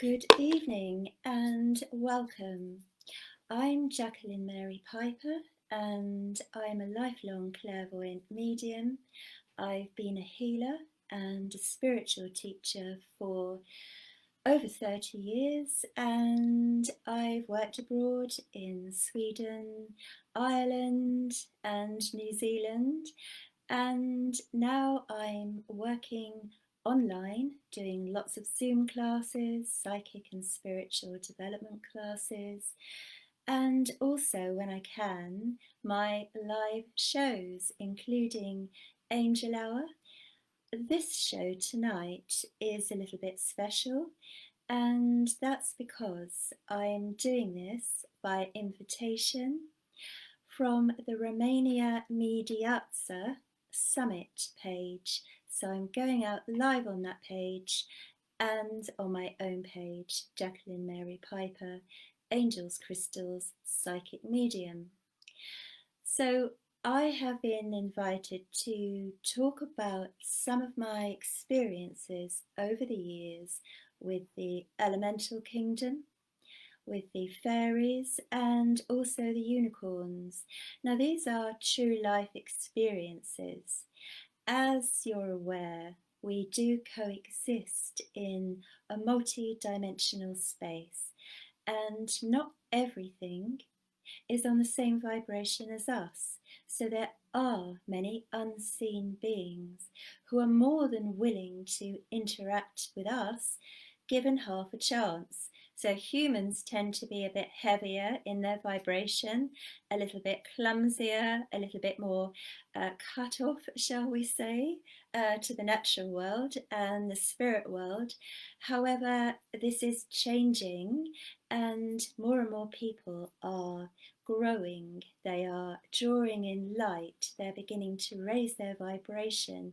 Good evening and welcome. I'm Jacqueline Mary Piper and I'm a lifelong clairvoyant medium. I've been a healer and a spiritual teacher for over 30 years, and I've worked abroad in Sweden, Ireland and New Zealand, and now I'm working online doing lots of Zoom classes, psychic and spiritual development classes, and also, when I can, my live shows, including Angel Hour. This show tonight is a little bit special, and that's because I'm doing this by invitation from the Romania Mediața Summit page. So I'm going out live on that page and on my own page, Jacqueline Mary Piper, Angels, Crystals, Psychic Medium. So I have been invited to talk about some of my experiences over the years with the elemental kingdom, with the fairies, and also the unicorns. Now, these are true life experiences. As you're aware, we do coexist in a multi-dimensional space, and not everything is on the same vibration as us. So there are many unseen beings who are more than willing to interact with us given half a chance. So humans tend to be a bit heavier in their vibration, a little bit clumsier, a little bit more cut off, shall we say, to the natural world and the spirit world. However, this is changing, and more people are growing, they are drawing in light, they're beginning to raise their vibration.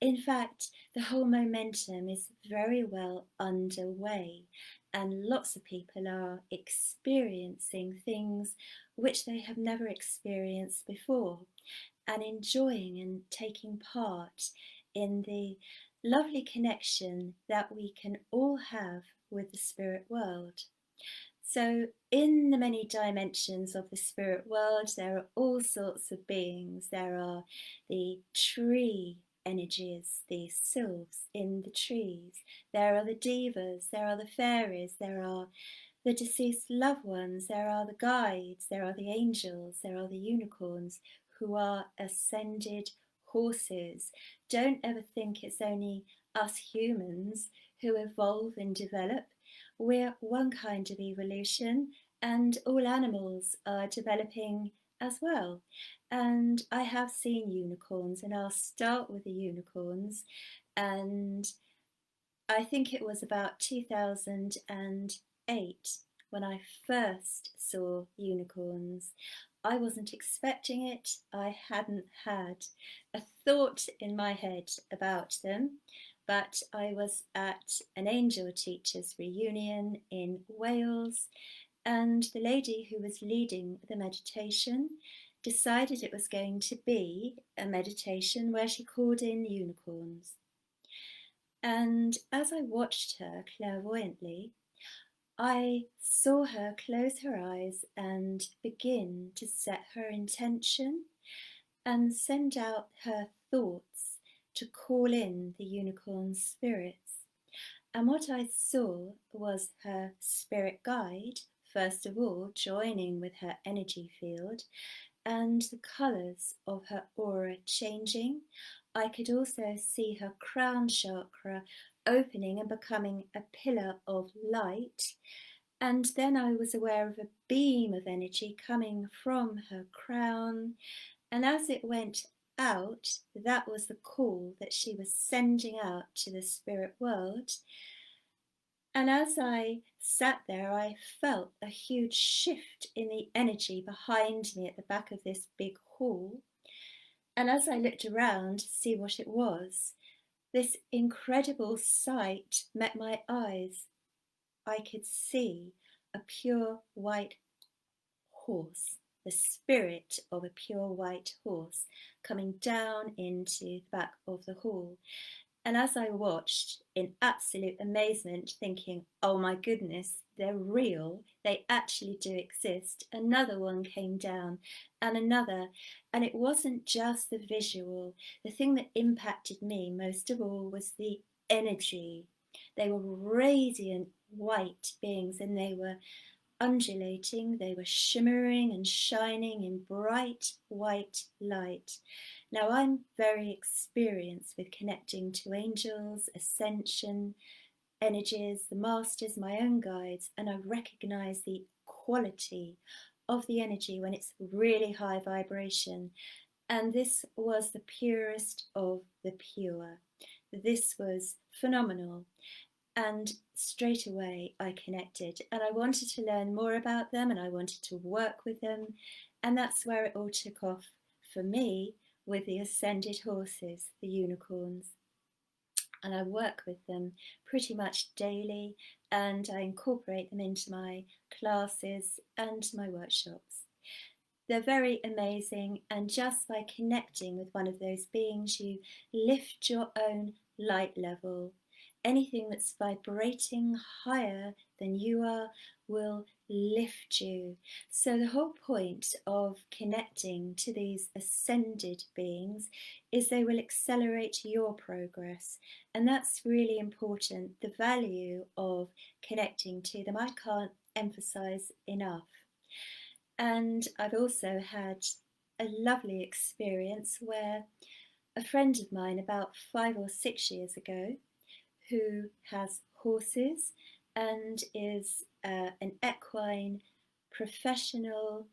In fact, the whole momentum is very well underway, and lots of people are experiencing things which they have never experienced before, and enjoying and taking part in the lovely connection that we can all have with the spirit world. So, in the many dimensions of the spirit world, there are all sorts of beings. There are the tree energies, the sylphs in the trees. There are the divas, there are the fairies, there are the deceased loved ones, there are the guides, there are the angels, there are the unicorns, who are ascended horses. Don't ever think it's only us humans who evolve and develop. We're one kind of evolution, and all animals are developing as well. And I have seen unicorns, and I'll start with the unicorns. And I think it was about 2008 when I first saw unicorns. I wasn't expecting it. I hadn't had a thought in my head about them, but I was at an angel teachers reunion in Wales, and the lady who was leading the meditation decided it was going to be a meditation where she called in unicorns. And as I watched her clairvoyantly, I saw her close her eyes and begin to set her intention and send out her thoughts to call in the unicorn spirits. And what I saw was her spirit guide, first of all, joining with her energy field, and the colours of her aura changing. I could also see her crown chakra opening and becoming a pillar of light. And then I was aware of a beam of energy coming from her crown. And as it went out, that was the call that she was sending out to the spirit world. And as I sat there, I felt a huge shift in the energy behind me at the back of this big hall. And as I looked around to see what it was, this incredible sight met my eyes. I could see a pure white horse, the spirit of a pure white horse, coming down into the back of the hall. And as I watched in absolute amazement, thinking, oh my goodness, they're real, they actually do exist, another one came down and another. And it wasn't just the visual. The thing that impacted me most of all was the energy. They were radiant white beings, and they were undulating, they were shimmering and shining in bright white light. Now, I'm very experienced with connecting to angels, ascension, energies, the masters, my own guides, and I recognize the quality of the energy when it's really high vibration. And this was the purest of the pure. This was phenomenal. And straight away I connected, and I wanted to learn more about them, and I wanted to work with them. And that's where it all took off for me, with the ascended horses, the unicorns. And I work with them pretty much daily, and I incorporate them into my classes and my workshops. They're very amazing, and just by connecting with one of those beings, you lift your own light level. Anything that's vibrating higher than you are will lift you. So, the whole point of connecting to these ascended beings is they will accelerate your progress, and that's really important. The value of connecting to them, I can't emphasize enough. And I've also had a lovely experience where a friend of mine, about 5 or 6 years ago, who has horses and is an equine professional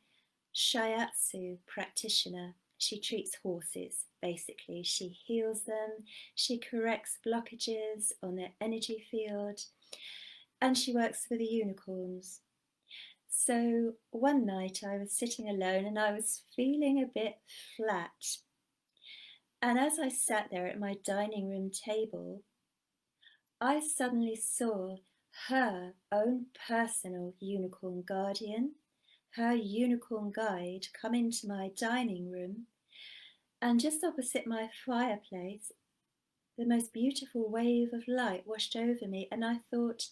shiatsu practitioner. She treats horses basically. She heals them, she corrects blockages on their energy field, and she works with the unicorns. So one night I was sitting alone and I was feeling a bit flat. And as I sat there at my dining room table, I suddenly saw her own personal unicorn guardian, her unicorn guide, come into my dining room. And just opposite my fireplace, the most beautiful wave of light washed over me. And I thought,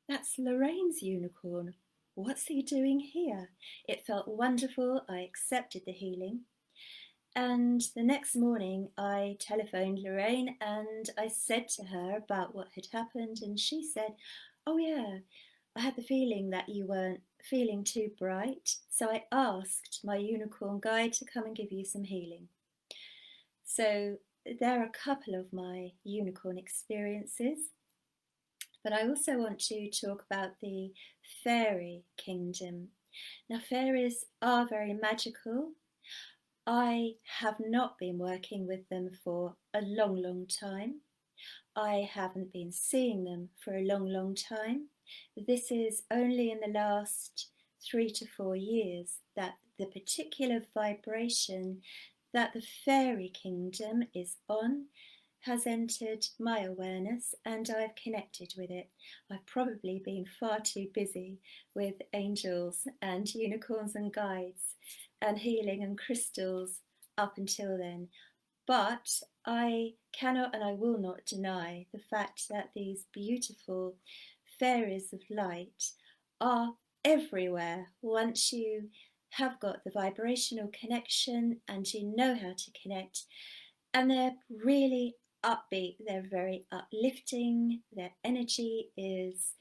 that's Lorraine's unicorn. What's he doing here? It felt wonderful. I accepted the healing. And the next morning, I telephoned Lorraine and I said to her about what had happened. And she said, oh, yeah, I had the feeling that you weren't feeling too bright. So I asked my unicorn guide to come and give you some healing. So there are a couple of my unicorn experiences. But I also want to talk about the fairy kingdom. Now, fairies are very magical. I have not been working with them for a long, long time. I haven't been seeing them for a long, long time. This is only in the last 3 to 4 years that the particular vibration that the fairy kingdom is on has entered my awareness, and I've connected with it. I've probably been far too busy with angels and unicorns and guides and healing and crystals up until then. But I cannot and I will not deny the fact that these beautiful fairies of light are everywhere once you have got the vibrational connection and you know how to connect. And they're really upbeat, they're very uplifting, their energy is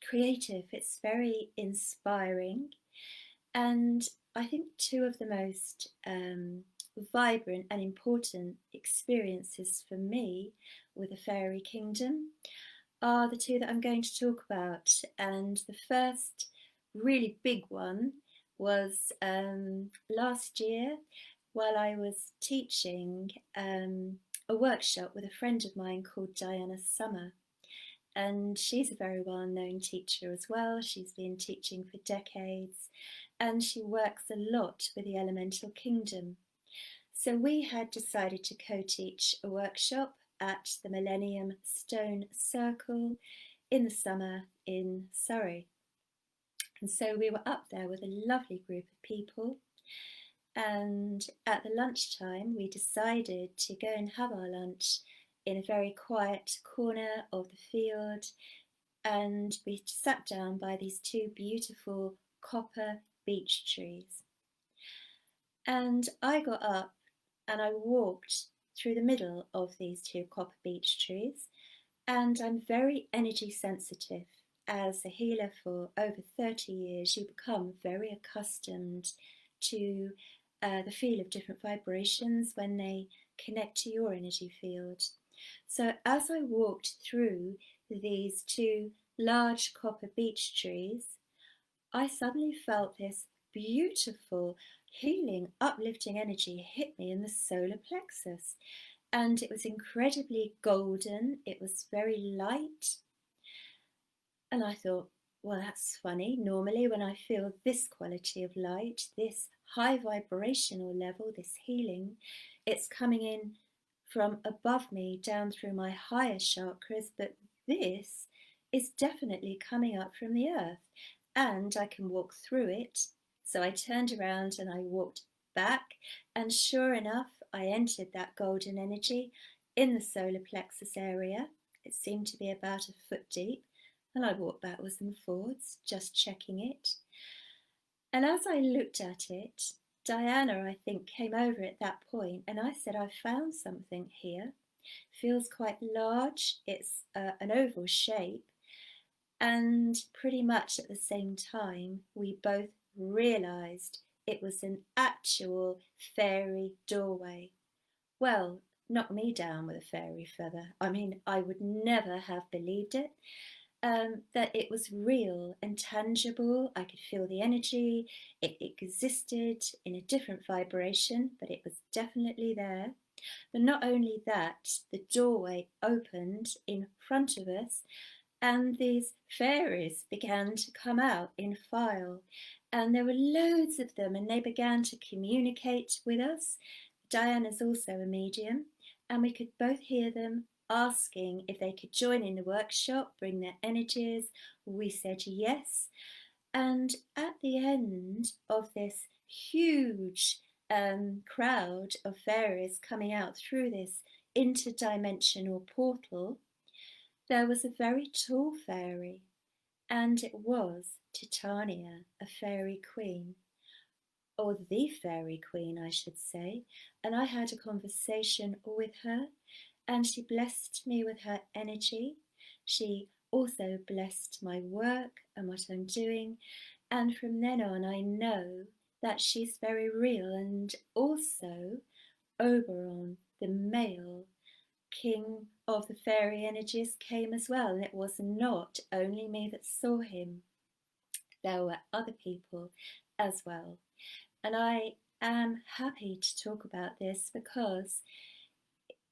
creative, it's very inspiring. And I think two of the most vibrant and important experiences for me with the fairy kingdom are the two that I'm going to talk about. And the first really big one was last year while I was teaching a workshop with a friend of mine called Diana Summer. And she's a very well-known teacher as well. She's been teaching for decades and she works a lot with the elemental kingdom. So we had decided to co-teach a workshop at the Millennium Stone Circle in the summer in Surrey. And so we were up there with a lovely group of people. And at the lunchtime, we decided to go and have our lunch in a very quiet corner of the field. And we sat down by these two beautiful copper beech trees. And I got up and I walked through the middle of these two copper beech trees. And I'm very energy sensitive. As a healer for over 30 years, you become very accustomed to the feel of different vibrations when they connect to your energy field. So as I walked through these two large copper beech trees, I suddenly felt this beautiful, healing, uplifting energy hit me in the solar plexus. And it was incredibly golden, it was very light. And I thought, well, that's funny. Normally, when I feel this quality of light, this high vibrational level, this healing, it's coming in from above me down through my higher chakras, but this is definitely coming up from the earth and I can walk through it. So I turned around and I walked back, and sure enough, I entered that golden energy in the solar plexus area. It seemed to be about a foot deep, and I walked backwards and forwards, just checking it. And as I looked at it, Diana, I think, came over at that point, and I said, I found something here. Feels quite large. It's an oval shape. And pretty much at the same time, we both realised it was an actual fairy doorway. Well, knock me down with a fairy feather. I mean, I would never have believed it. That it was real and tangible. I could feel the energy. It existed in a different vibration, but it was definitely there. But not only that, the doorway opened in front of us, and these fairies began to come out in file. And there were loads of them, and they began to communicate with us. Diana's also a medium, and we could both hear them asking if they could join in the workshop, bring their energies. We said yes. And at the end of this huge crowd of fairies coming out through this interdimensional portal, there was a very tall fairy, and it was Titania, a fairy queen, or the fairy queen, I should say. And I had a conversation with her, and she blessed me with her energy. She also blessed my work and what I'm doing. And from then on, I know that she's very real. And also, Oberon, the male king of the fairy energies, came as well. And it was not only me that saw him, there were other people as well. And I am happy to talk about this because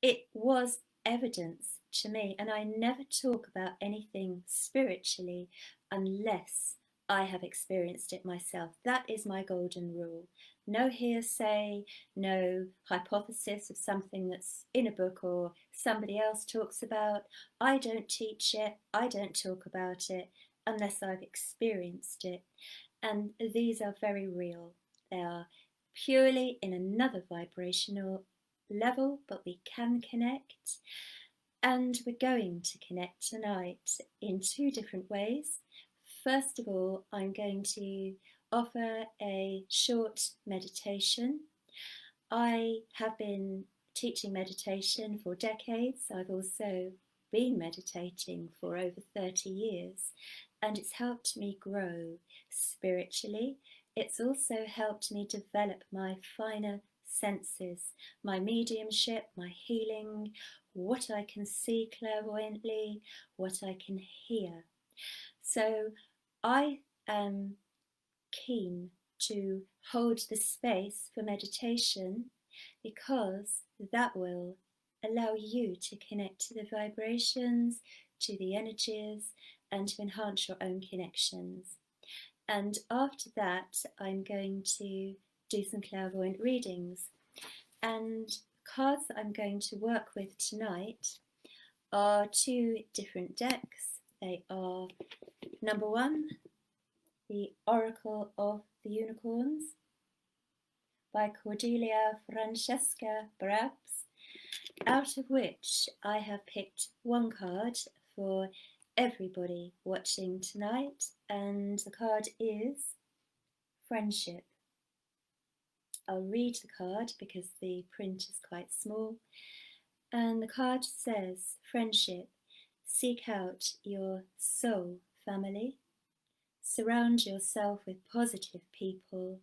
it was evidence to me, and I never talk about anything spiritually unless I have experienced it myself. That is my golden rule. No hearsay, no hypothesis of something that's in a book or somebody else talks about. I don't teach it, I don't talk about it unless I've experienced it. And these are very real. They are purely in another vibrational level, but we can connect. And we're going to connect tonight in two different ways. First of all, I'm going to offer a short meditation. I have been teaching meditation for decades. I've also been meditating for over 30 years, and it's helped me grow spiritually. It's also helped me develop my finer senses, my mediumship, my healing, what I can see clairvoyantly, what I can hear. So I am keen to hold the space for meditation because that will allow you to connect to the vibrations, to the energies, and to enhance your own connections. And after that, I'm going to do some clairvoyant readings. And cards that I'm going to work with tonight are two different decks. They are number one, the Oracle of the Unicorns, by Cordelia Francesca Brabs, out of which I have picked one card for everybody watching tonight, and the card is Friendship. I'll read the card because the print is quite small, and the card says, Friendship, seek out your soul family, surround yourself with positive people,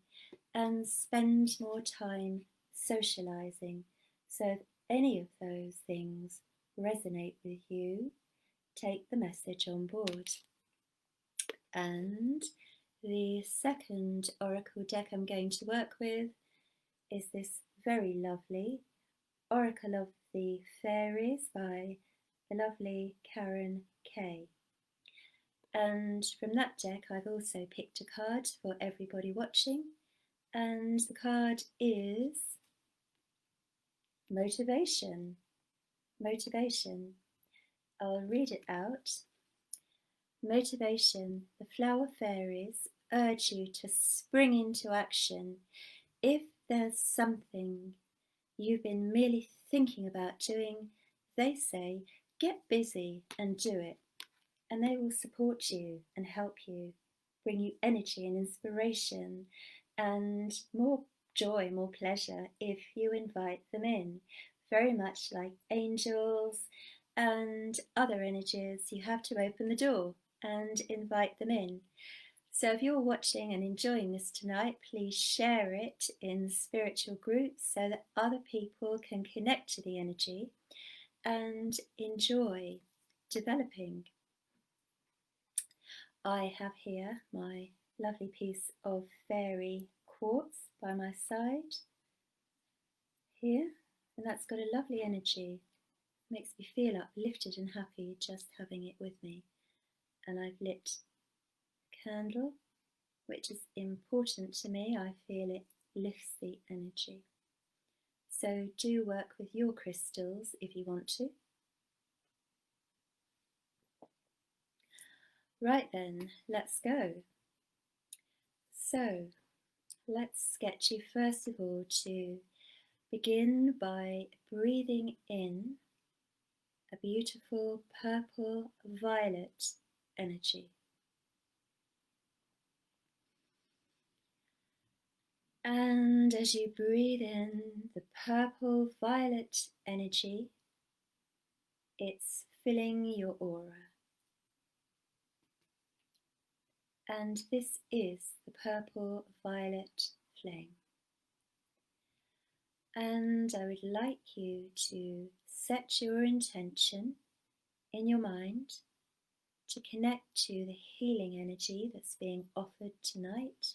and spend more time socializing. So if any of those things resonate with you, take the message on board. And the second oracle deck I'm going to work with is this very lovely Oracle of the Fairies by the lovely Karen Kay. And from that deck I've also picked a card for everybody watching, and the card is Motivation. Motivation. I'll read it out. Motivation. The flower fairies urge you to spring into action. If there's something you've been merely thinking about doing, they say, get busy and do it. And they will support you and help you, bring you energy and inspiration and more joy, more pleasure if you invite them in. Very much like angels and other energies, you have to open the door and invite them in. So if you're watching and enjoying this tonight, please share it in spiritual groups so that other people can connect to the energy and enjoy developing. I have here my lovely piece of fairy quartz by my side here, and that's got a lovely energy. Makes me feel uplifted and happy just having it with me. And I've lit a candle, which is important to me. I feel it lifts the energy. So do work with your crystals if you want to. Right then, let's go. So let's get you first of all to begin by breathing in a beautiful purple violet energy. And as you breathe in the purple violet energy, it's filling your aura. And this is the purple violet flame. And I would like you to set your intention in your mind to connect to the healing energy that's being offered tonight,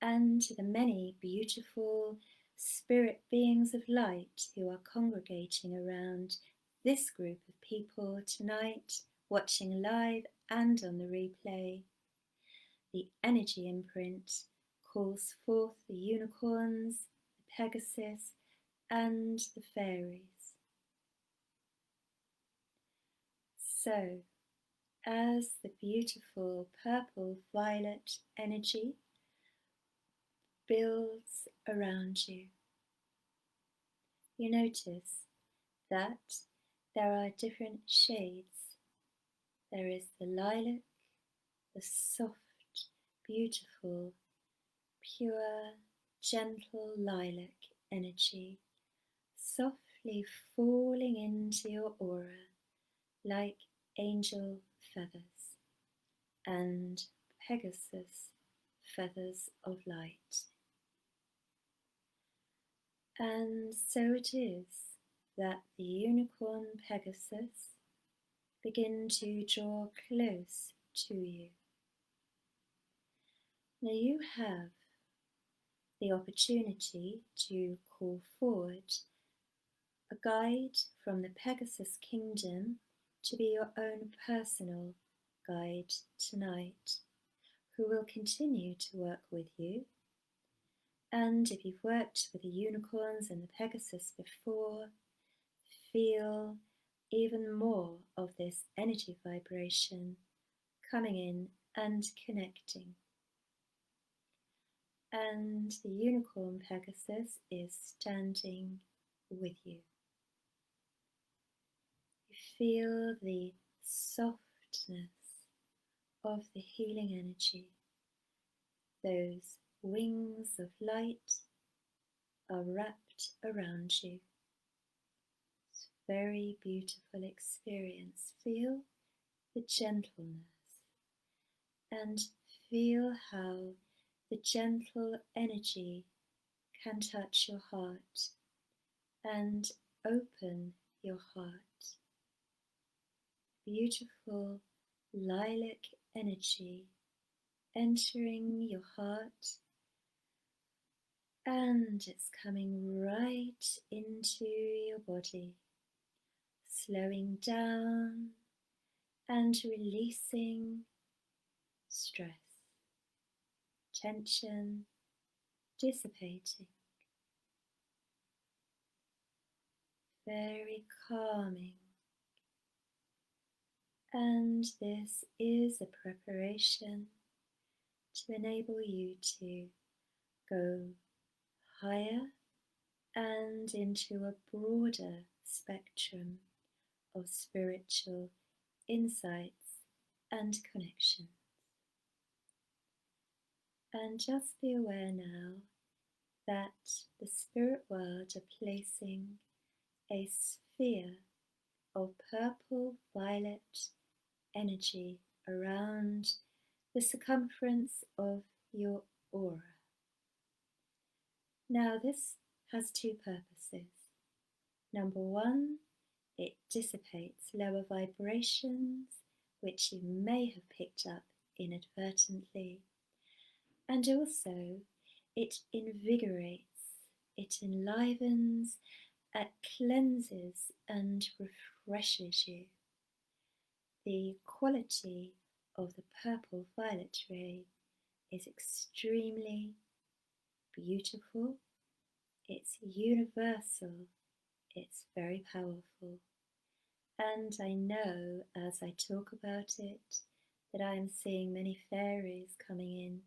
and to the many beautiful spirit beings of light who are congregating around this group of people tonight, watching live and on the replay. The energy imprint calls forth the unicorns, the Pegasus, and the fairies. So, as the beautiful purple violet energy builds around you, you notice that there are different shades. There is the lilac, the soft, beautiful, pure, gentle lilac energy, softly falling into your aura like angel feathers and Pegasus feathers of light. And so it is that the unicorn Pegasus begin to draw close to you. Now you have the opportunity to call forward a guide from the Pegasus kingdom to be your own personal guide tonight, who will continue to work with you. And if you've worked with the unicorns and the Pegasus before, feel even more of this energy vibration coming in and connecting. and the unicorn Pegasus is standing with you. You feel the softness of the healing energy. Those wings of light are wrapped around you. It's a very beautiful experience. Feel the gentleness and feel how the gentle energy can touch your heart and open your heart. Beautiful lilac energy entering your heart, and it's coming right into your body, slowing down and releasing stress, tension dissipating. Very calming. And this is a preparation to enable you to go higher and into a broader spectrum of spiritual insights and connections. And just be aware now that the spirit world are placing a sphere of purple violet energy around the circumference of your aura. Now this has two purposes. Number one, it dissipates lower vibrations which you may have picked up inadvertently, and also it invigorates, it enlivens, it cleanses and refreshes you. The quality of the purple violet ray is extremely beautiful, it's universal, it's very powerful. And I know as I talk about it that I am seeing many fairies coming in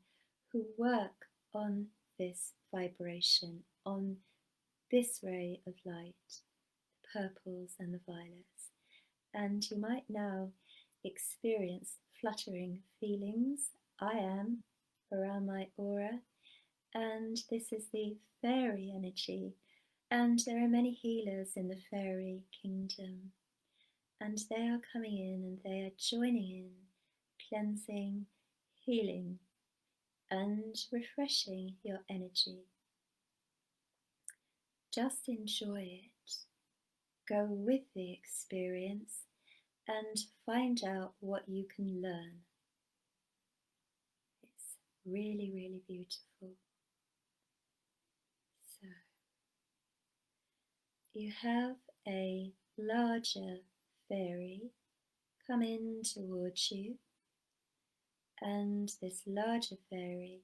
who work on this vibration, on this ray of light, the purples and the violets. And you might now experience fluttering feelings. I am around my aura, and this is the fairy energy. And there are many healers in the fairy kingdom, and they are coming in and they are joining in, cleansing, healing, and refreshing your energy. Just enjoy it. Go with the experience and find out what you can learn. It's really, really beautiful. So, you have a larger fairy come in towards you, and this larger fairy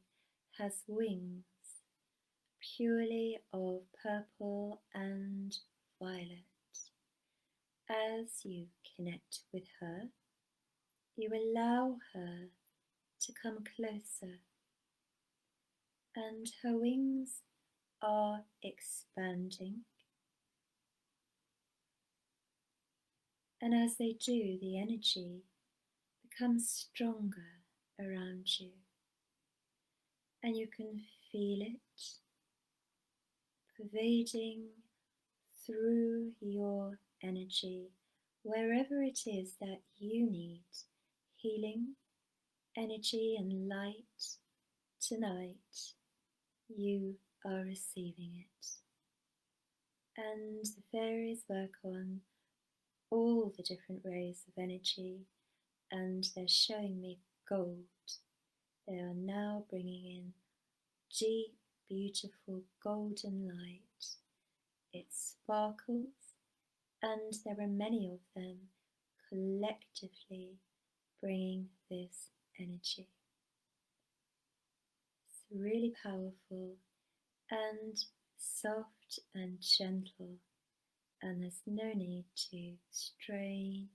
has wings purely of purple and violet. As you connect with her, you allow her to come closer, and her wings are expanding, and as they do, the energy becomes stronger around you, and you can feel it pervading through your energy wherever it is that you need healing, energy and light. Tonight you are receiving it, and the fairies work on all the different rays of energy, and they're showing me gold. They are now bringing in deep, beautiful golden light. It sparkles, and there are many of them collectively bringing this energy. It's really powerful and soft and gentle, and there's no need to strain.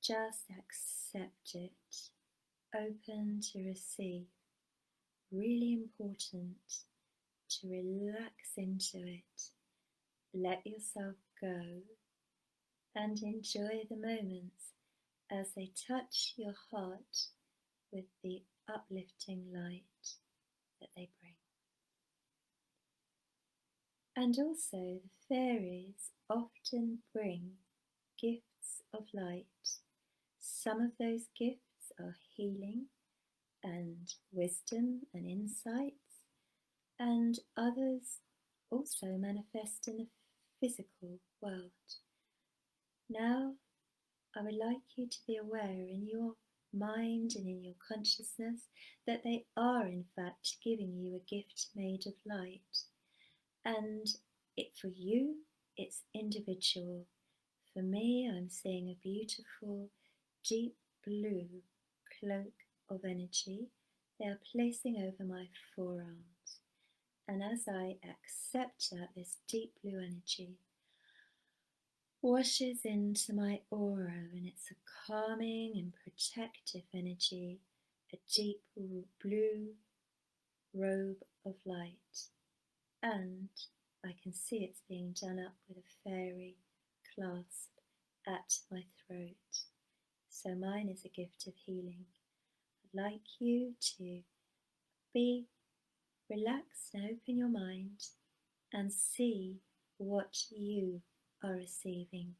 Just accept it, open to receive really important to relax into it. Let yourself go and enjoy the moments as they touch your heart with the uplifting light that they bring. And also, the fairies often bring gifts of light. Some of those gifts are healing and wisdom and insights, and others also manifest in the physical world. Now, I would like you to be aware in your mind and in your consciousness that they are in fact giving you a gift made of light. And for you, it's individual. For me, I'm seeing a beautiful deep blue cloak of energy. They are placing over my forearms. And as I accept that, this deep blue energy washes into my aura, and it's a calming and protective energy, a deep blue robe of light. And I can see it's being done up with a fairy clasp at my throat. So mine is a gift of healing. I'd like you to be relaxed and open your mind and see what you are receiving,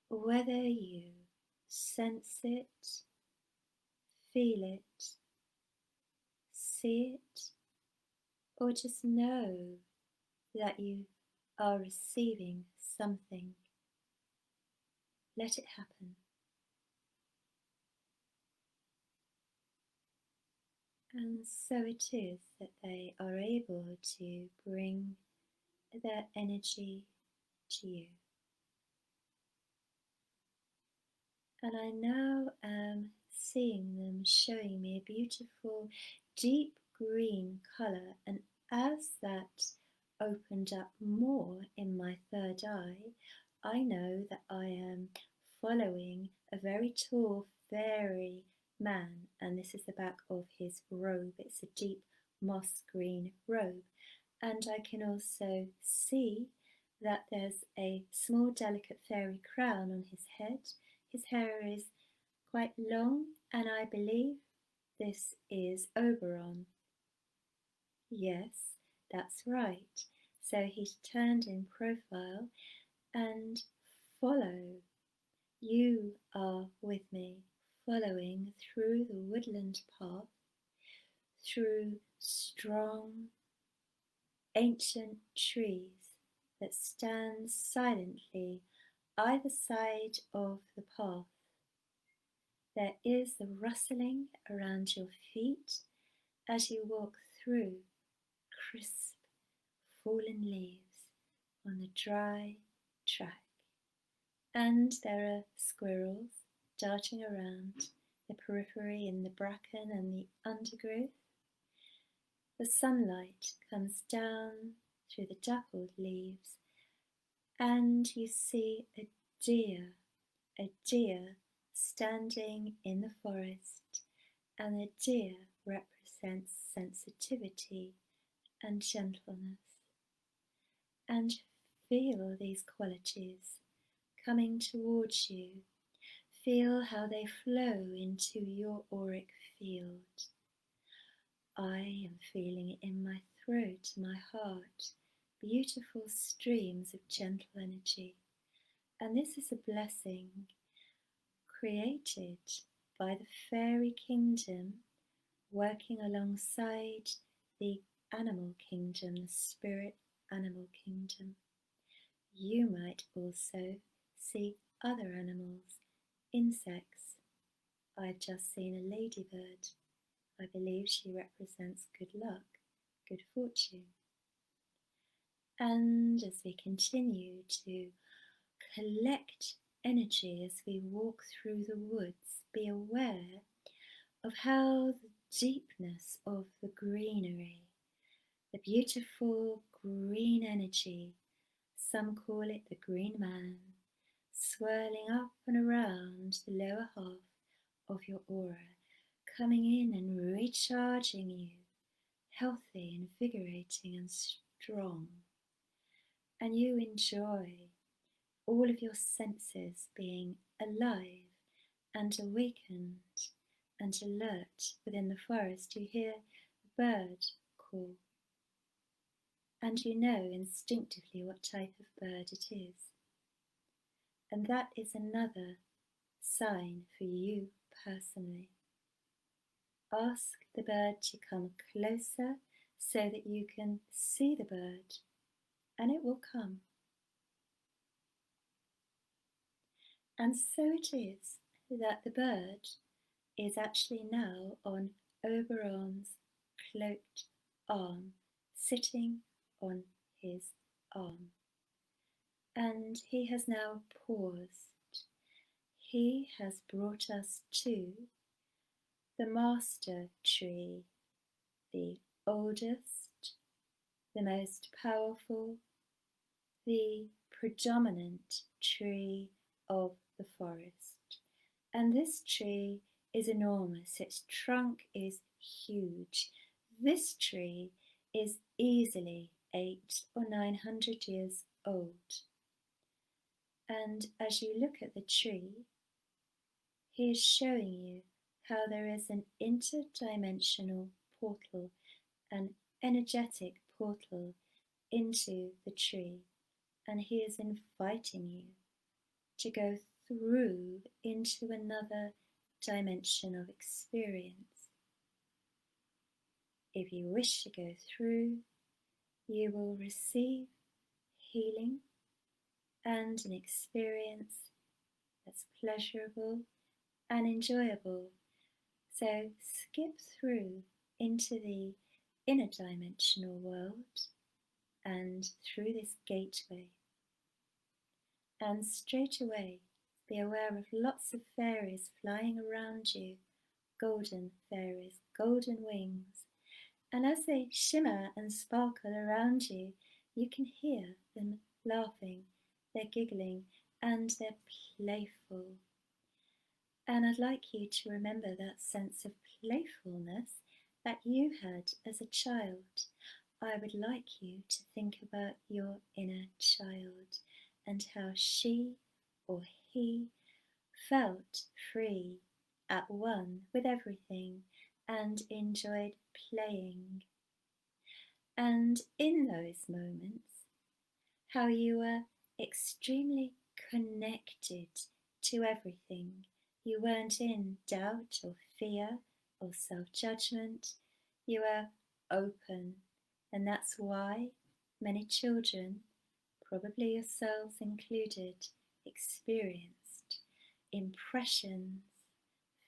whether you sense it, feel it, see it, or just know that you are receiving something. Let it happen. And so it is that they are able to bring their energy to you. And I now am seeing them showing me a beautiful deep green colour, and as that opened up more in my third eye, I know that I am following a very tall fairy man, and this is the back of his robe. It's a deep moss green robe, and I can also see that there's a small delicate fairy crown on his head. His hair is quite long, and I believe this is Oberon. Yes, that's right. So he's turned in profile, and follow. You are with me, following through the woodland path, through strong, ancient trees that stand silently either side of the path. There is the rustling around your feet as you walk through crisp, fallen leaves on the dry track. And there are squirrels darting around the periphery in the bracken and the undergrowth. The sunlight comes down through the dappled leaves, and you see a deer standing in the forest, and the deer represents sensitivity and gentleness. And feel these qualities coming towards you. Feel how they flow into your auric field. I am feeling it in my throat, my heart, beautiful streams of gentle energy. And this is a blessing created by the fairy kingdom, working alongside the animal kingdom, the spirit animal kingdom. You might also see other animals, insects. I've just seen a ladybird. I believe she represents good luck, good fortune. And as we continue to collect energy as we walk through the woods, be aware of how the deepness of the greenery, the beautiful green energy, some call it the green man, swirling up and around the lower half of your aura, coming in and recharging you healthy, invigorating and strong. And you enjoy all of your senses being alive and awakened and alert within the forest. You hear a bird call, and you know instinctively what type of bird it is. And that is another sign for you personally. Ask the bird to come closer so that you can see the bird, and it will come. And so it is that the bird is actually now on Oberon's cloaked arm, sitting on his arm. And he has now paused. He has brought us to the master tree, the oldest, the most powerful, the predominant tree of the forest. And this tree is enormous, its trunk is huge. This tree is easily 800 or 900 years old. And as you look at the tree, he is showing you how there is an interdimensional portal, an energetic portal into the tree, and he is inviting you to go through into another dimension of experience. If you wish to go through, you will receive healing and an experience that's pleasurable and enjoyable. So skip through into the inner dimensional world and through this gateway. And straight away be aware of lots of fairies flying around you, golden fairies, golden wings. And as they shimmer and sparkle around you, you can hear them laughing, they're giggling, and they're playful. And I'd like you to remember that sense of playfulness that you had as a child. I would like you to think about your inner child and how she or he felt free, at one with everything, and enjoyed playing. And in those moments, how you were extremely connected to everything. You weren't in doubt or fear or self-judgment. You were open, and that's why many children, probably yourselves included, experienced impressions,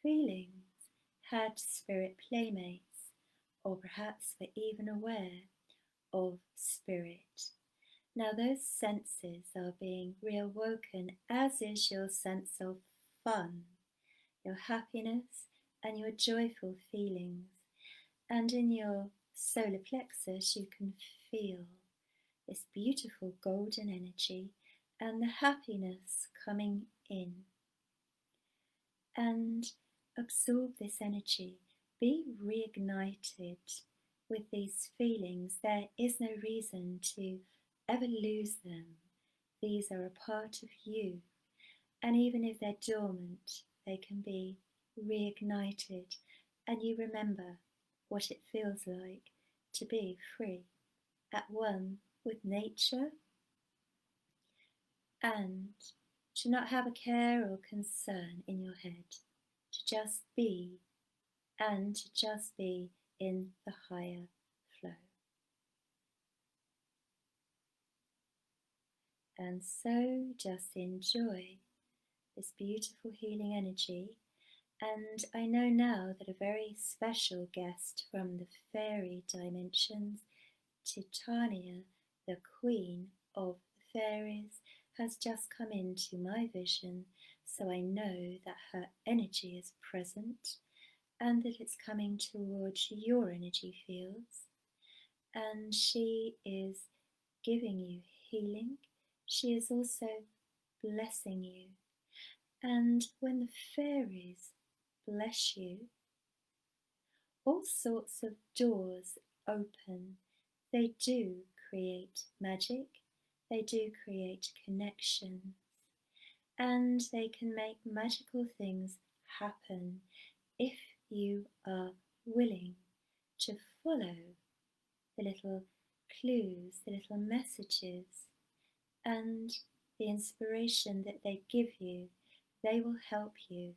feelings, had spirit playmates, or perhaps were even aware of spirit. Now those senses are being reawoken, as is your sense of fun, your happiness and your joyful feelings. And in your solar plexus you can feel this beautiful golden energy and the happiness coming in. And absorb this energy, be reignited with these feelings. There is no reason to ever lose them. These are a part of you, and even if they're dormant, they can be reignited, and you remember what it feels like to be free, at one with nature, and to not have a care or concern in your head, to just be, and to just be in the higher flow. And so just enjoy this beautiful healing energy. And I know now that a very special guest from the fairy dimensions, Titania, the queen of the fairies, has just come into my vision, so I know that her energy is present and that it's coming towards your energy fields, and she is giving you healing. She is also blessing you, and when the fairies bless you, all sorts of doors open, they do create magic, they do create connection, and they can make magical things happen if you are willing to follow the little clues, the little messages, and the inspiration that they give you. They will help you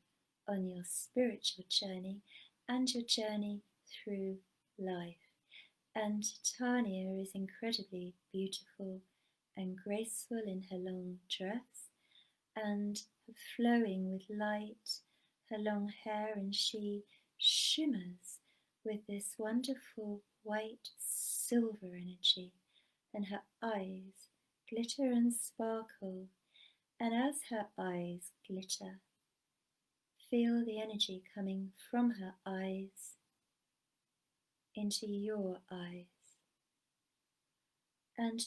on your spiritual journey and your journey through life. And Titania is incredibly beautiful and graceful in her long dress and flowing with light, her long hair, and she shimmers with this wonderful white silver energy, and her eyes glitter and sparkle. And as her eyes glitter, feel the energy coming from her eyes into your eyes and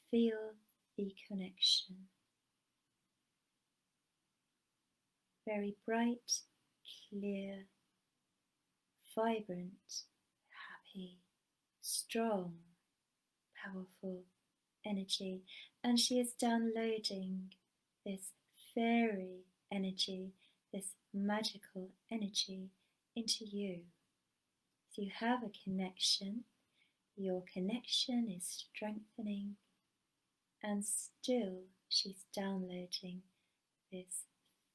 feel the connection. Very bright, clear, vibrant, happy, strong, powerful energy. And she is downloading this fairy energy, this magical energy into you. So you have a connection, your connection is strengthening, and still she's downloading this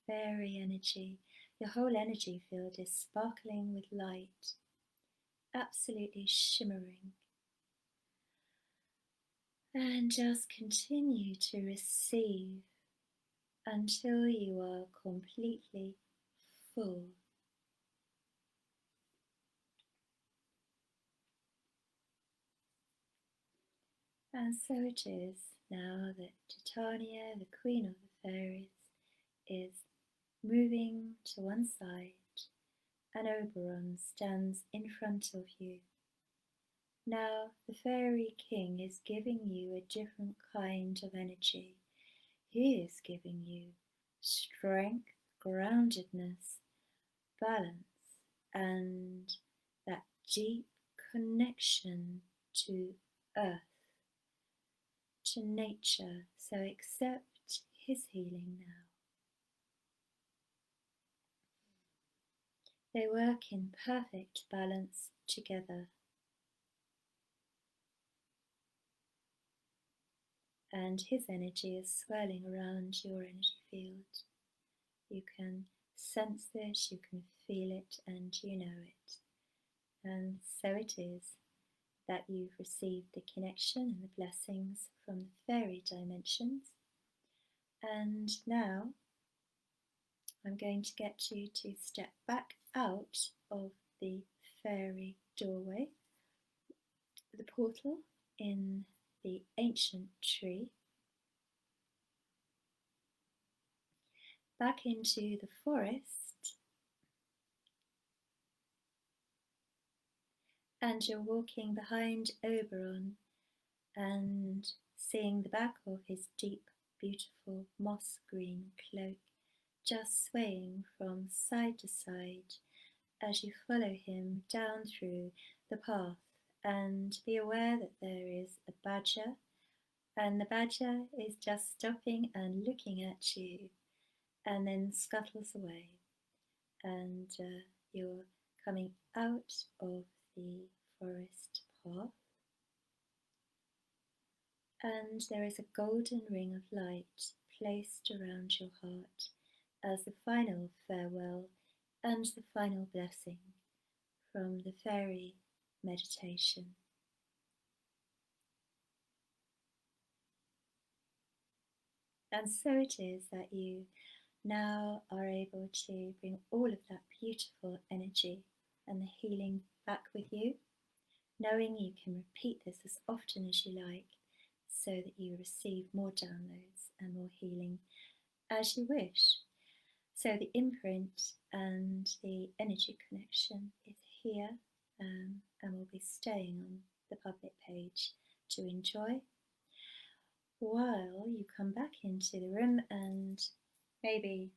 fairy energy. Your whole energy field is sparkling with light, absolutely shimmering. And just continue to receive until you are completely full. And so it is now that Titania, the Queen of the Fairies, is moving to one side, and Oberon stands in front of you. Now the Fairy King is giving you a different kind of energy. He is giving you strength, groundedness, balance, and that deep connection to earth, to nature. So accept his healing now. They work in perfect balance together. And his energy is swirling around your energy field. You can sense this, you can feel it, and you know it. And so it is that you've received the connection and the blessings from the fairy dimensions. And now I'm going to get you to step back out of the fairy doorway, the portal in the ancient tree, back into the forest, and you're walking behind Oberon and seeing the back of his deep, beautiful moss green cloak just swaying from side to side as you follow him down through the path. And be aware that there is a badger, and the badger is just stopping and looking at you and then scuttles away. And you're coming out of the forest path, and there is a golden ring of light placed around your heart as the final farewell and the final blessing from the fairy meditation. And so it is that you now are able to bring all of that beautiful energy and the healing back with you, knowing you can repeat this as often as you like so that you receive more downloads and more healing as you wish. So the imprint and the energy connection is here, and will be staying on the public page to enjoy while you come back into the room and maybe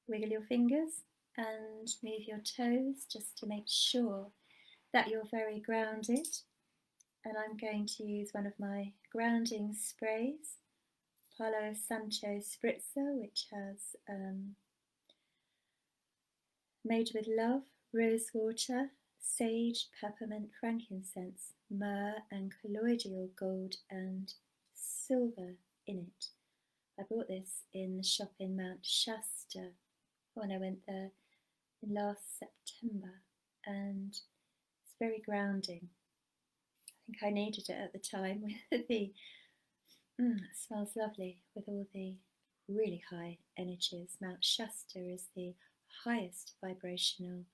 wiggle your fingers and move your toes just to make sure that you're very grounded and I'm going to use one of my grounding sprays, Palo Santo Spritzer, which has made with love, rose water, sage, peppermint, frankincense, myrrh, and colloidal gold and silver in it. I bought this in the shop in Mount Shasta when I went there in last September, and it's very grounding. I think I needed it at the time with the it smells lovely with all the really high energies. Mount Shasta is the highest vibrational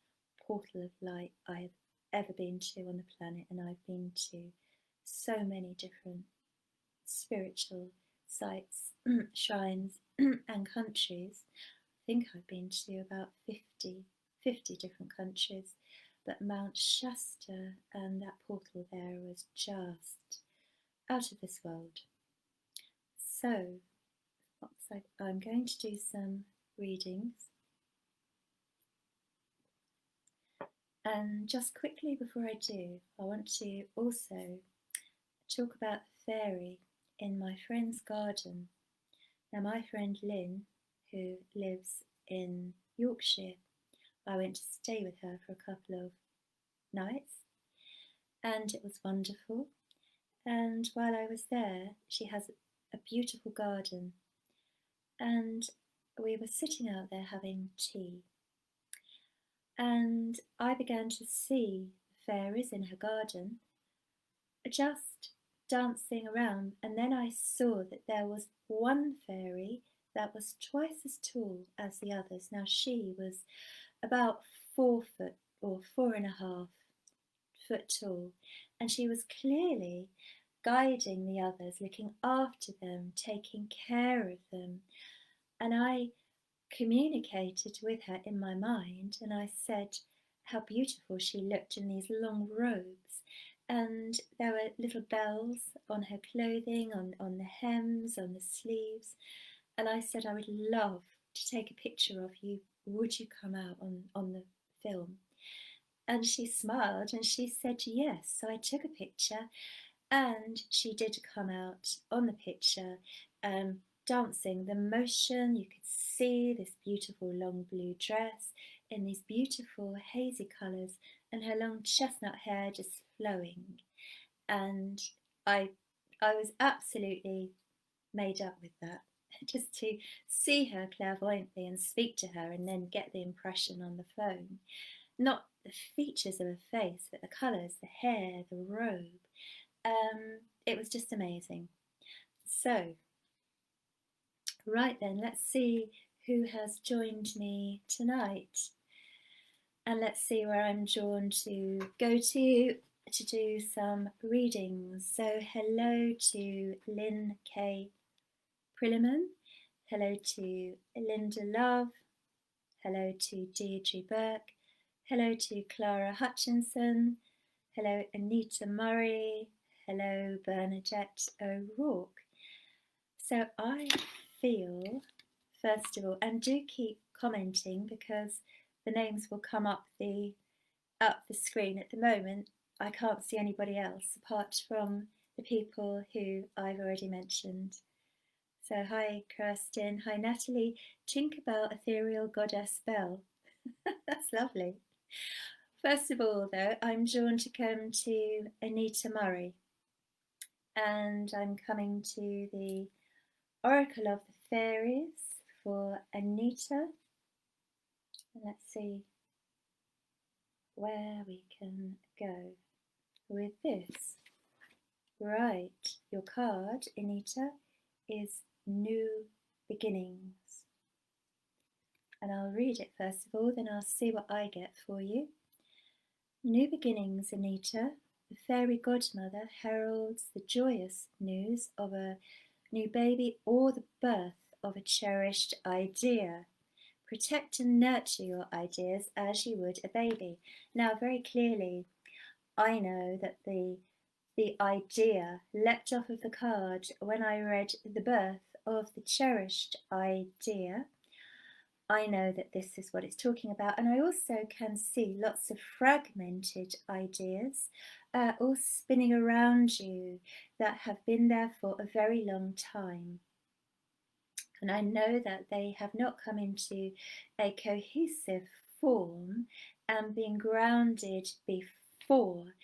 portal of light I have ever been to on the planet, and I've been to so many different spiritual sites, shrines, and countries. I think I've been to about 50 different countries, but Mount Shasta and that portal there was just out of this world. So, I'm going to do some readings. And just quickly before I do, I want to also talk about a fairy in my friend's garden. Now, my friend Lynn, who lives in Yorkshire, I went to stay with her for a couple of nights, and it was wonderful. And while I was there, she has a beautiful garden, and we were sitting out there having tea. And I began to see fairies in her garden just dancing around, and then I saw that there was one fairy that was twice as tall as the others. Now she was about 4 foot or 4.5 foot tall, and she was clearly guiding the others, looking after them, taking care of them. And I communicated with her in my mind, and I said how beautiful she looked in these long robes, and there were little bells on her clothing, on the hems, on the sleeves, and I said I would love to take a picture of you. Would you come out on the film? And she smiled and she said yes. So I took a picture, and she did come out on the picture, dancing. The motion, you could see this beautiful long blue dress in these beautiful hazy colours, and her long chestnut hair just flowing. And I was absolutely made up with that. Just to see her clairvoyantly and speak to her, and then get the impression on the phone. Not the features of her face, but the colours, the hair, the robe. It was just amazing. So, right then, let's see who has joined me tonight. And let's see where I'm drawn to go to do some readings. So, hello to Lynn K. Prilliman. Hello to Linda Love. Hello to Deirdre Burke. Hello to Clara Hutchinson. Hello Anita Murray. Hello Bernadette O'Rourke. So I feel, first of all, and do keep commenting because the names will come up the screen. At the moment I can't see anybody else apart from the people who I've already mentioned. So hi Kirsten, hi Natalie, Tinkerbell Ethereal Goddess Bell. That's lovely. First of all though, I'm drawn to come to Anita Murray, and I'm coming to the Oracle of the Fairies for Anita. And let's see where we can go with this. Right, your card, Anita, is New Beginnings. And I'll read it first of all, then I'll see what I get for you. New beginnings, Anita. The fairy godmother heralds the joyous news of a new baby or the birth of a cherished idea. Protect and nurture your ideas as you would a baby. Now, very clearly, I know that the idea leapt off of the card when I read the birth of the cherished idea. I know that this is what it's talking about, and I also can see lots of fragmented ideas, all spinning around you that have been there for a very long time. And I know that they have not come into a cohesive form and been grounded before.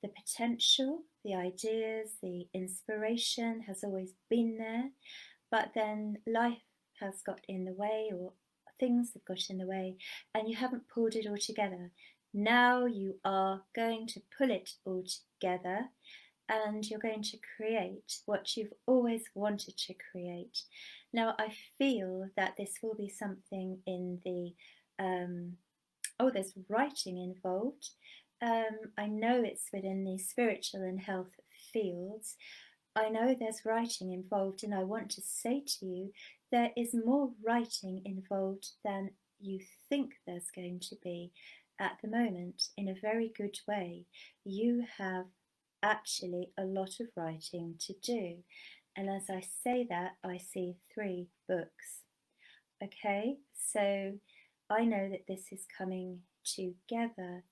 The potential, the ideas, the inspiration has always been there, but then life has got in the way, or things have got in the way, and you haven't pulled it all together. Now you are going to pull it all together, and you're going to create what you've always wanted to create. Now, I feel that this will be something in the there's writing involved. I know it's within the spiritual and health fields. I know there's writing involved, and I want to say to you, there is more writing involved than you think there's going to be at the moment, in a very good way. You have actually a lot of writing to do. And as I say that, I see 3 books. Okay, so I know that this is coming together.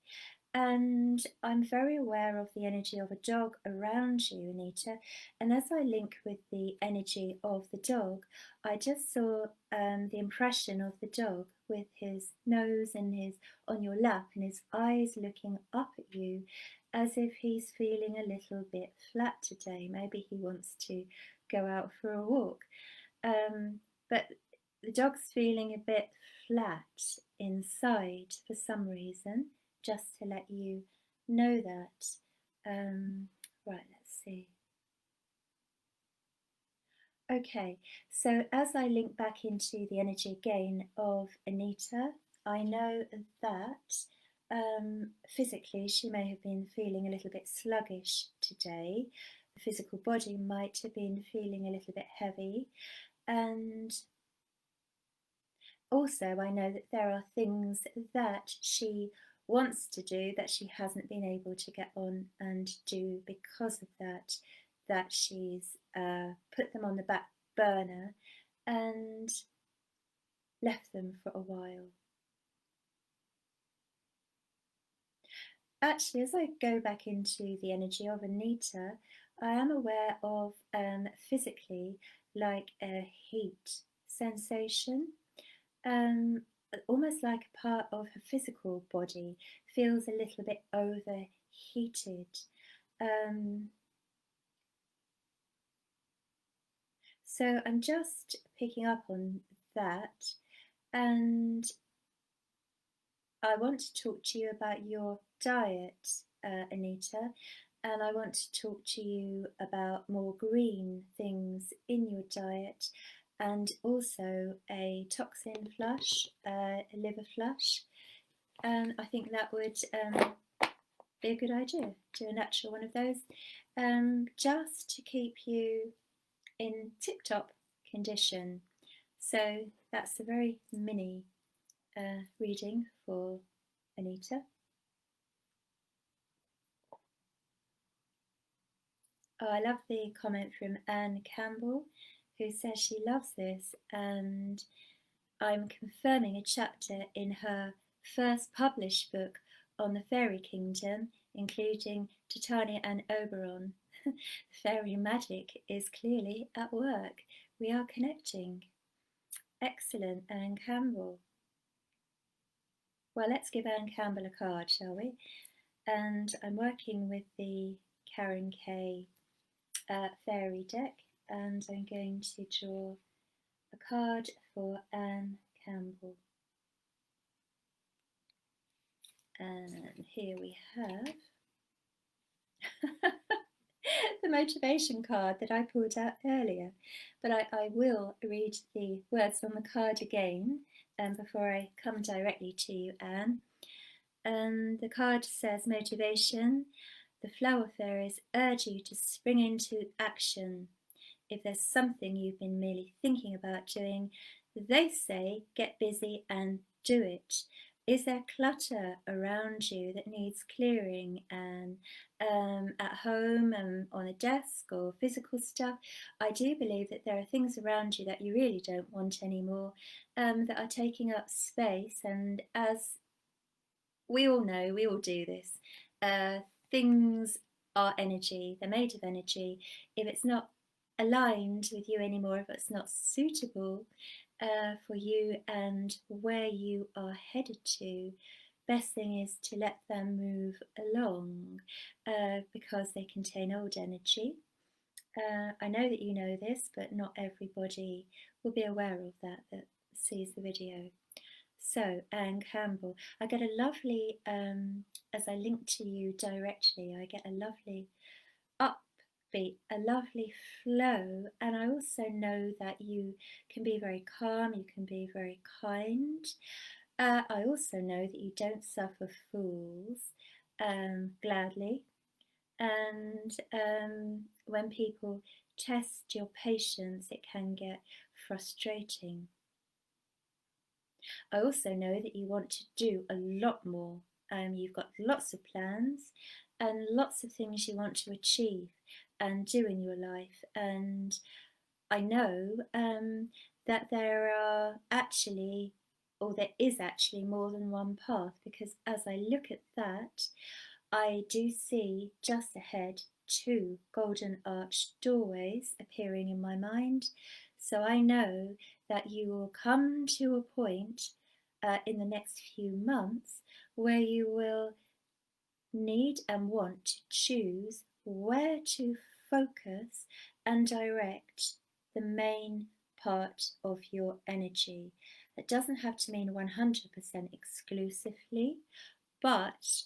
And I'm very aware of the energy of a dog around you, Anita. And as I link with the energy of the dog, I just saw the impression of the dog with his nose and his on your lap and his eyes looking up at you, as if he's feeling a little bit flat today. Maybe he wants to go out for a walk. But the dog's feeling a bit flat inside for some reason, just to let you know that. Right, let's see. Okay, so as I link back into the energy again of Anita, I know that physically she may have been feeling a little bit sluggish today. The physical body might have been feeling a little bit heavy, and also I know that there are things that she wants to do that she hasn't been able to get on and do because of that she's put them on the back burner and left them for a while. Actually, as I go back into the energy of Anita, I am aware of physically like a heat sensation, almost like a part of her physical body feels a little bit overheated. So I'm just picking up on that, and I want to talk to you about your diet, Anita, and I want to talk to you about more green things in your diet, and also a toxin flush, a liver flush. And I think that would be a good idea, do a natural one of those, just to keep you in tip-top condition. So that's a very mini reading for Anita. Oh, I love the comment from Anne Campbell, who says she loves this, and I'm confirming a chapter in her first published book on the fairy kingdom, including Titania and Oberon. Fairy magic is clearly at work. We are connecting. Excellent, Anne Campbell. Well, let's give Anne Campbell a card, shall we? And I'm working with the Karen K fairy deck, and I'm going to draw a card for Anne Campbell. And here we have the motivation card that I pulled out earlier, but I will read the words on the card again before I come directly to you, Anne. The card says motivation. The flower fairies urge you to spring into action. If there's something you've been merely thinking about doing, they say get busy and do it. Is there clutter around you that needs clearing, and at home and on a desk or physical stuff? I do believe that there are things around you that you really don't want anymore, that are taking up space, and as we all know, we all do this, things are energy. They're made of energy. If it's not aligned with you anymore, if it's not suitable for you and where you are headed to, best thing is to let them move along because they contain old energy. I know that you know this, but not everybody will be aware of that sees the video. So, Anne Campbell, I get a lovely, as I link to you directly, I get a lovely upbeat, a lovely flow, and I also know that you can be very calm, you can be very kind. I also know that you don't suffer fools gladly, and when people test your patience, it can get frustrating. I also know that you want to do a lot more. You've got lots of plans and lots of things you want to achieve and do in your life. And I know that there is actually more than one path, because as I look at that, I do see just ahead 2 golden arched doorways appearing in my mind. So I know that you will come to a point in the next few months where you will need and want to choose where to focus and direct the main part of your energy. That doesn't have to mean 100% exclusively, but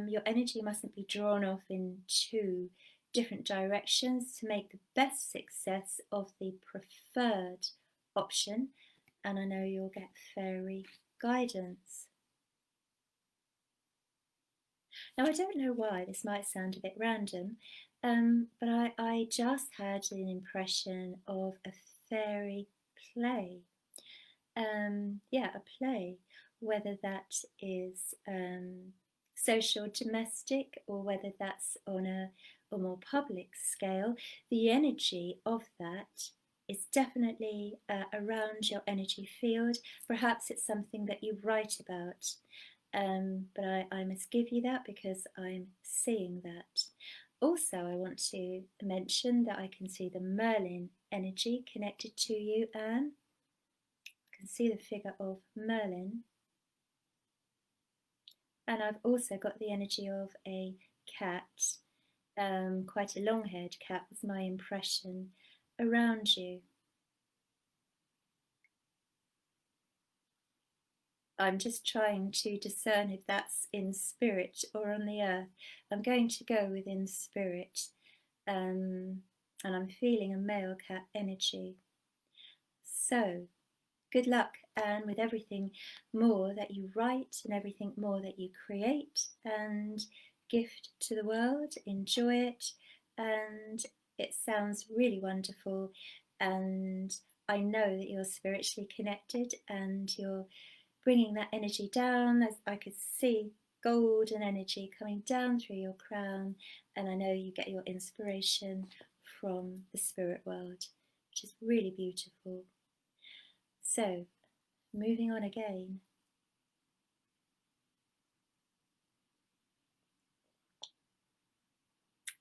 your energy mustn't be drawn off in 2 different directions to make the best success of the preferred option. And I know you'll get fairy guidance. Now, I don't know why this might sound a bit random, but I just had an impression of a fairy play. Yeah, a play, whether that is social, domestic, or whether that's on a more public scale. The energy of that is definitely around your energy field. Perhaps it's something that you write about, but I must give you that because I'm seeing that. Also, I want to mention that I can see the Merlin energy connected to you, Anne. I can see the figure of Merlin. And I've also got the energy of a cat, quite a long-haired cat was my impression around you. I'm just trying to discern if that's in spirit or on the earth. I'm going to go with in spirit, and I'm feeling a male cat energy. So, good luck, Anne, with everything more that you write and everything more that you create and gift to the world. Enjoy it, and it sounds really wonderful, and I know that you're spiritually connected and you're bringing that energy down. As I could see golden energy coming down through your crown, and I know you get your inspiration from the spirit world, which is really beautiful. So, moving on again.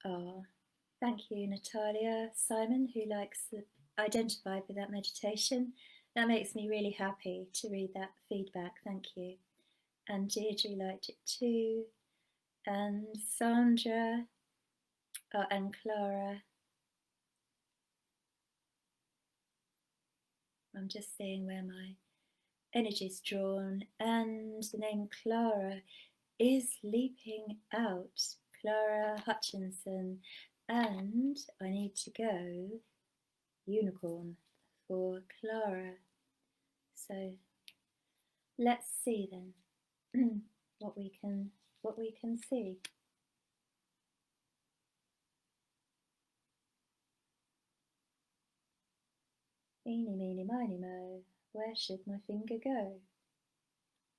Oh, thank you, Natalia. Simon, who identified with that meditation. That makes me really happy to read that feedback. Thank you. And Deirdre liked it too. And Sandra and Clara. I'm just seeing where my energy's drawn, and the name Clara is leaping out. Clara Hutchinson, and I need to go unicorn for Clara. So let's see then what we can see. Eeny, meeny, miny, mo. Where should my finger go?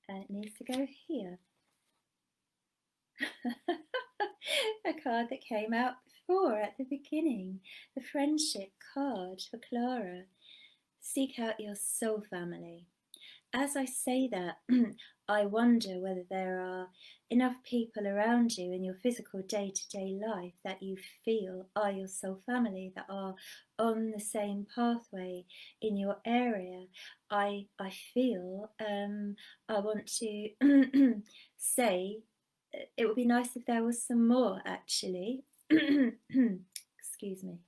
And it needs to go here. A card that came out before at the beginning, the friendship card for Clara. Seek out your soul family. As I say that, I wonder whether there are enough people around you in your physical day-to-day life that you feel are your soul family, that are on the same pathway in your area. I feel I want to say it would be nice if there was some more, actually. Excuse me.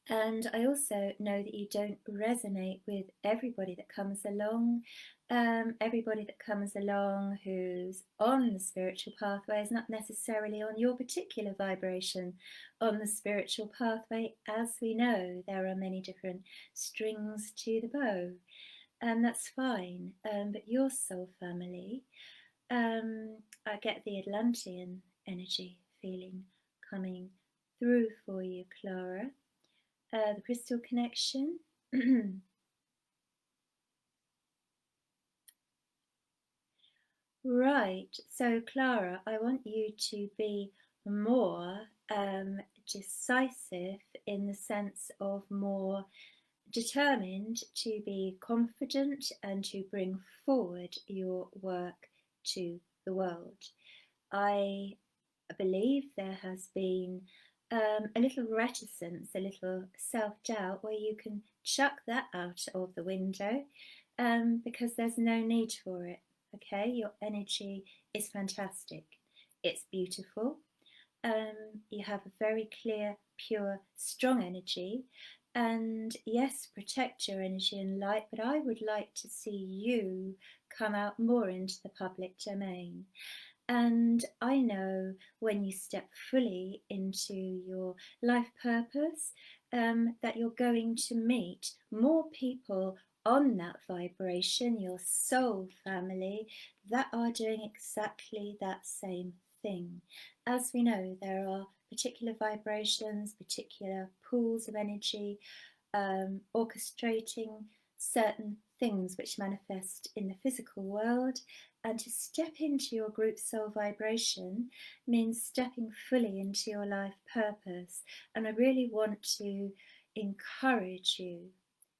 And I also know that you don't resonate with everybody that comes along. Everybody that comes along who's on the spiritual pathway is not necessarily on your particular vibration on the spiritual pathway. As we know, there are many different strings to the bow, and that's fine. But your soul family, I get the Atlantean energy feeling coming through for you, Clara. The crystal connection. Right, so Clara, I want you to be more decisive, in the sense of more determined to be confident and to bring forward your work to the world. I believe there has been a little reticence, a little self-doubt, where you can chuck that out of the window, because there's no need for it. Okay, your energy is fantastic. It's beautiful. You have a very clear, pure, strong energy. And yes, protect your energy and light, but I would like to see you come out more into the public domain. And I know when you step fully into your life purpose, that you're going to meet more people on that vibration, your soul family, that are doing exactly that same thing. As we know, there are particular vibrations, particular pools of energy, orchestrating certain things which manifest in the physical world. And to step into your group soul vibration means stepping fully into your life purpose. And I really want to encourage you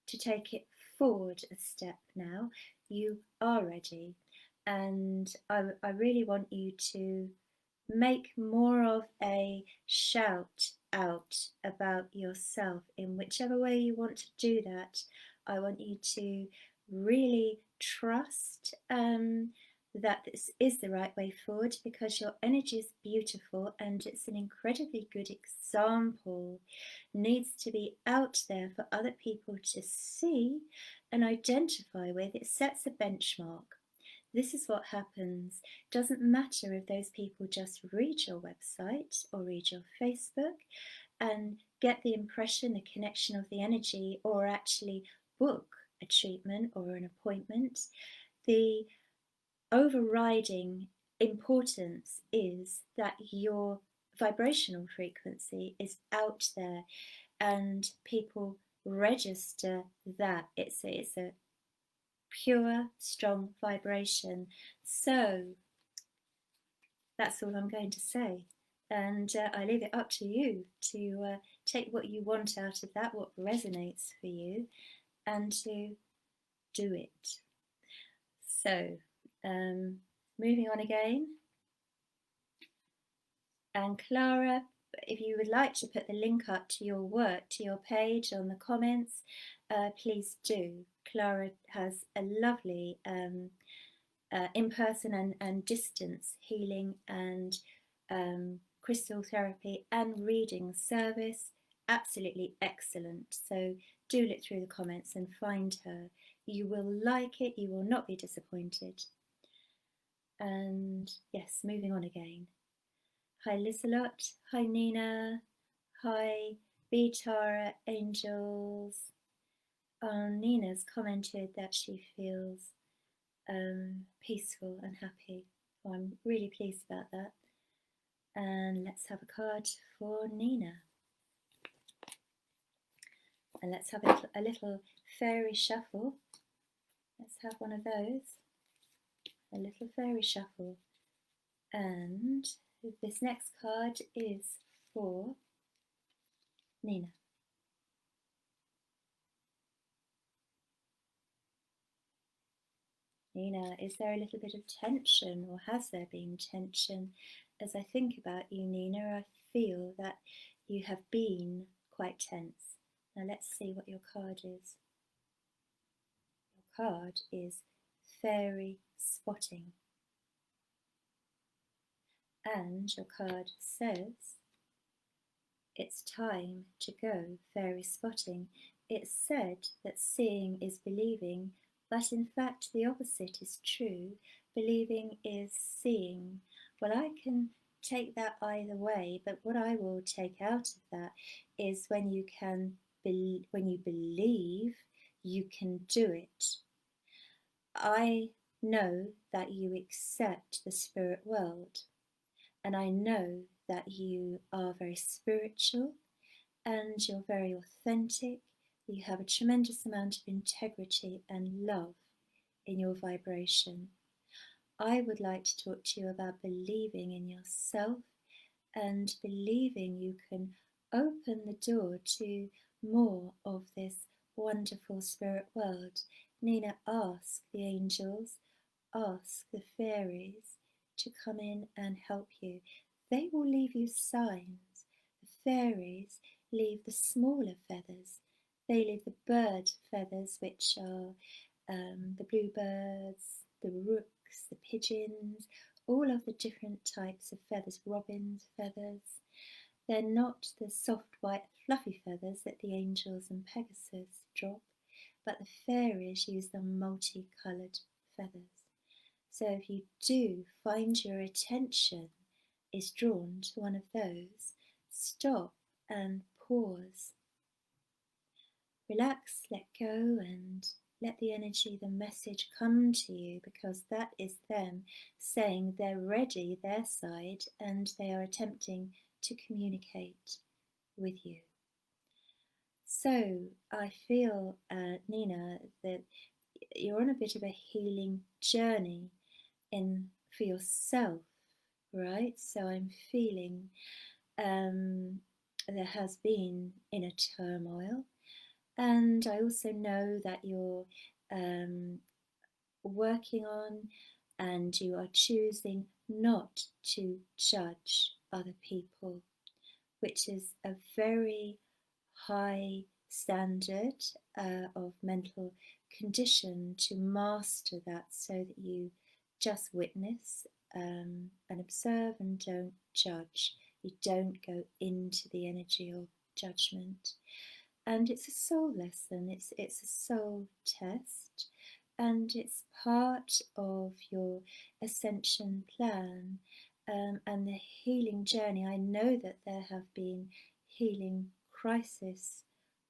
to take it forward a step now. You are ready. And I really want you to make more of a shout out about yourself in whichever way you want to do that. I want you to really trust that this is the right way forward, because your energy is beautiful and it's an incredibly good example. Needs to be out there for other people to see and identify with. It sets a benchmark. This is what happens. Doesn't matter if those people just read your website or read your Facebook and get the impression, the connection of the energy, or actually book a treatment or an appointment. The overriding importance is that your vibrational frequency is out there and people register that it's a pure, strong vibration. So that's all I'm going to say. And I leave it up to you to take what you want out of that, what resonates for you, and to do it. So, moving on again. And Clara, if you would like to put the link up to your work, to your page on the comments, please do. Clara has a lovely in-person and distance healing and crystal therapy and reading service. Absolutely excellent. So do look through the comments and find her. You will like it. You will not be disappointed. And yes, moving on again. Hi Lizelot. Hi Nina. Hi B Tara Angels. Nina's commented that she feels peaceful and happy. Well, I'm really pleased about that. And let's have a card for Nina. And let's have a little fairy shuffle. Let's have one of those. A little fairy shuffle. And this next card is for Nina. Nina, is there a little bit of tension, or has there been tension? As I think about you, Nina, I feel that you have been quite tense. Now let's see what your card is. Your card is Fairy Spotting. And your card says, it's time to go fairy spotting. It's said that seeing is believing, but in fact the opposite is true. Believing is seeing. Well, I can take that either way, but what I will take out of that is when you believe, you can do it. I know that you accept the spirit world, and I know that you are very spiritual and you're very authentic. You have a tremendous amount of integrity and love in your vibration. I would like to talk to you about believing in yourself and believing you can open the door to more of this wonderful spirit world. Nina, ask the angels, ask the fairies to come in and help you. They will leave you signs. The fairies leave the smaller feathers. They leave the bird feathers, which are the bluebirds, the rooks, the pigeons, all of the different types of feathers, robin's feathers. They're not the soft white fluffy feathers that the angels and Pegasus drop, but the fairies use the multicoloured feathers. So if you do find your attention is drawn to one of those, stop and pause. Relax, let go, and let the energy, the message come to you, because that is them saying they're ready, their side, and they are attempting to communicate with you. So I feel, Nina, that you're on a bit of a healing journey for yourself, right? So I'm feeling there has been inner turmoil, and I also know that you're working on and you are choosing not to judge other people, which is a very high standard of mental condition to master that, so that you just witness and observe and don't judge. You don't go into the energy of judgment. And it's a soul lesson, it's a soul test, and it's part of your ascension plan and the healing journey. I know that there have been healing crises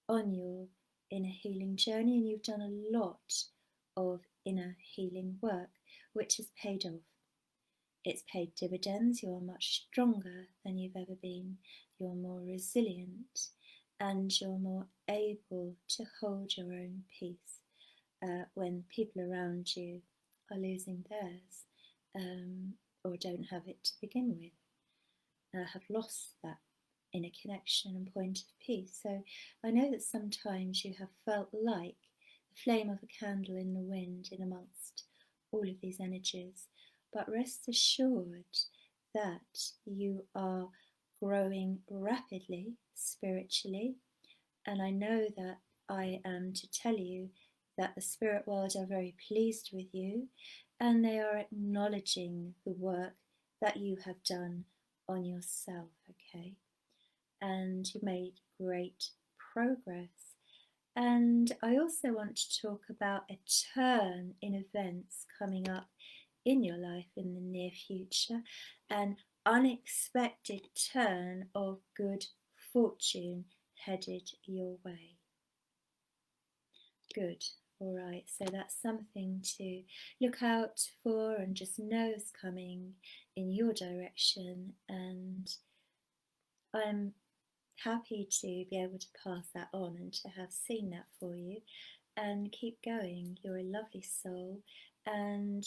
on your inner healing journey, and you've done a lot of inner healing work, which has paid off. It's paid dividends. You are much stronger than you've ever been. You're more resilient, and you're more able to hold your own peace when people around you are losing theirs or don't have it to begin with, have lost that inner connection and point of peace. So I know that sometimes you have felt like the flame of a candle in the wind in amongst all of these energies, but rest assured that you are growing rapidly spiritually, and I know that I am to tell you that the spirit world are very pleased with you, and they are acknowledging the work that you have done on yourself, okay? And you made great progress. And I also want to talk about a turn in events coming up in your life in the near future, an unexpected turn of good fortune headed your way. Good. All right, so that's something to look out for and just know is coming in your direction, and I'm happy to be able to pass that on and to have seen that for you. And keep going. You're a lovely soul, and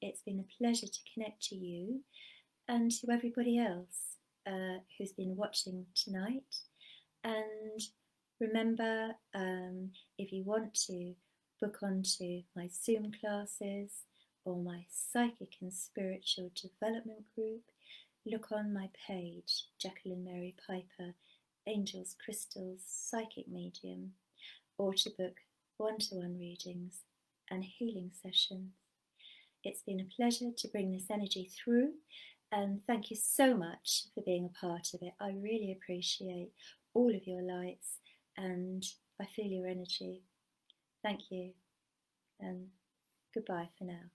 it's been a pleasure to connect to you and to everybody else who's been watching tonight. And remember, if you want to book onto my Zoom classes, or my psychic and spiritual development group, look on my page, Jacqueline Mary Piper, Angels, Crystals, Psychic Medium, or to book one-to-one readings and healing sessions. It's been a pleasure to bring this energy through, and thank you so much for being a part of it. I really appreciate all of your lights, and I feel your energy. Thank you, and goodbye for now.